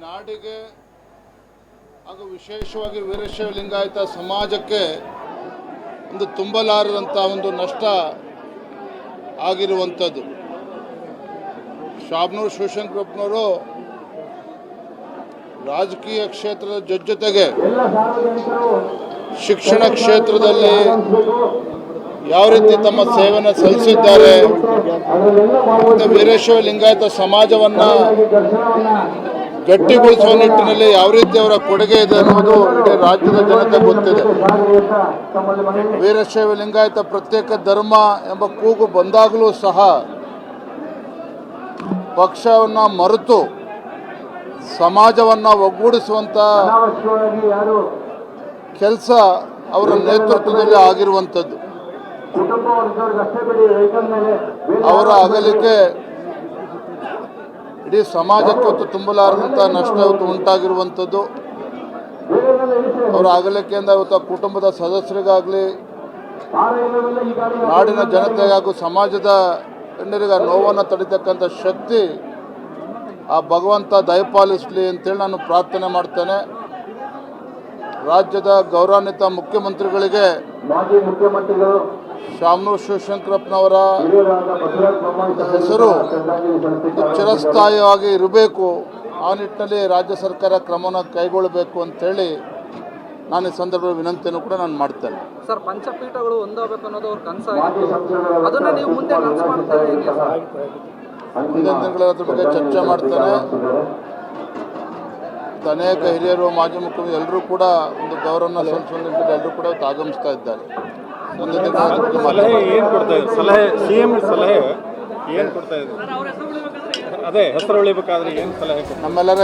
ನಾಡಿಗೆ ಹಾಗೂ ವಿಶೇಷವಾಗಿ ವೀರಶೈವ ಲಿಂಗಾಯತ ಸಮಾಜಕ್ಕೆ ಒಂದು ತುಂಬಲಾರದಂಥ ಒಂದು ನಷ್ಟ ಆಗಿರುವಂಥದ್ದು. ಶಾಬನೂರು ಶಿವಶಂಕರಪ್ಪನವರು ರಾಜಕೀಯ ಕ್ಷೇತ್ರದ ಜೊತೆಗೆ ಶಿಕ್ಷಣ ಕ್ಷೇತ್ರದಲ್ಲಿ ಯಾವ ರೀತಿ ತಮ್ಮ ಸೇವೆಯನ್ನು ಸಲ್ಲಿಸಿದ್ದಾರೆ, ವೀರಶೈವ ಲಿಂಗಾಯತ ಸಮಾಜವನ್ನು ಗಟ್ಟಿಗೊಳಿಸುವ ನಿಟ್ಟಿನಲ್ಲಿ ಯಾವ ರೀತಿ ಅವರ ಕೊಡುಗೆ ಇದೆ ಅನ್ನೋದು ಇಡೀ ರಾಜ್ಯದ ಜನತೆ ಗೊತ್ತಿದೆ. ವೀರಶೈವ ಲಿಂಗಾಯತ ಪ್ರತ್ಯೇಕ ಧರ್ಮ ಎಂಬ ಕೂಗು ಬಂದಾಗಲೂ ಸಹ ಪಕ್ಷವನ್ನು ಮರೆತು ಸಮಾಜವನ್ನು ಒಗ್ಗೂಡಿಸುವಂಥ ಕೆಲಸ ಅವರ ನೇತೃತ್ವದಲ್ಲಿ ಆಗಿರುವಂಥದ್ದು. ಅವರ ಅಗಲಿಕೆ ಇಡೀ ಸಮಾಜಕ್ಕೆ ಹೊತ್ತು ತುಂಬಲಾರದಂಥ ನಷ್ಟ ಇವತ್ತು ಉಂಟಾಗಿರುವಂಥದ್ದು. ಅವರ ಅಗಲಿಕೆಯಿಂದ ಇವತ್ತು ಕುಟುಂಬದ ಸದಸ್ಯರಿಗಾಗಲಿ, ನಾಡಿನ ಜನತೆಗೆ ಹಾಗೂ ಸಮಾಜದ ಗಣ್ಯರಿಗೆ ನೋವನ್ನು ತಡಿತಕ್ಕಂಥ ಶಕ್ತಿ ಆ ಭಗವಂತ ದಯಪಾಲಿಸಲಿ ಅಂತೇಳಿ ನಾನು ಪ್ರಾರ್ಥನೆ ಮಾಡ್ತೇನೆ. ರಾಜ್ಯದ ಗೌರವಾನ್ವಿತ ಮುಖ್ಯಮಂತ್ರಿಗಳಿಗೆ ಶಾಮನೂರು ಶಿವಶಂಕರಪ್ಪನವರ ಹೆಸರು ಚಿರಸ್ಥಾಯಿಯಾಗಿ ಇರಬೇಕು, ಆ ನಿಟ್ಟಿನಲ್ಲಿ ರಾಜ್ಯ ಸರ್ಕಾರ ಕ್ರಮವನ್ನು ಕೈಗೊಳ್ಳಬೇಕು ಅಂತೇಳಿ ನಾನು ಈ ಸಂದರ್ಭದಲ್ಲಿ ವಿನಂತಿಯನ್ನು ಕೂಡ ನಾನು ಮಾಡ್ತೇನೆ. ಸರ್, ಪಂಚಪೀಠಗಳು ಒಂದಾಗಬೇಕು ಅನ್ನೋದು ಅವ್ರ ಕನಸಾಗಿತ್ತು. ಅದನ್ನ ನೀವು ಮುಂದೆ ಕನಸು ಮಾಡ್ತಾರೆ ಹೇಗೆ ಸರ್? ಮುಂದಿನ ದಿನಗಳಲ್ಲಿ ಅದ್ರ ಬಗ್ಗೆ ಚರ್ಚೆ ಮಾಡ್ತೇನೆ. ಅನೇಕ ಹಿರಿಯರು, ಮಾಜಿ ಮುಖ್ಯಮಂತ್ರಿ ಎಲ್ಲರೂ ಕೂಡ ಒಂದು ಗೌರವನ ಸಲ್ಲಿಸುವ ನಿಟ್ಟಿನಲ್ಲಿ ಎಲ್ಲರೂ ಕೂಡ ಆಗಮಿಸ್ತಾ ಇದ್ದಾರೆ. ಅದೇ ಹೆಸರು ಉಳಿಬೇಕಾದ್ರೆ ಏನು ಸಲಹೆ ನಮ್ಮೆಲ್ಲರ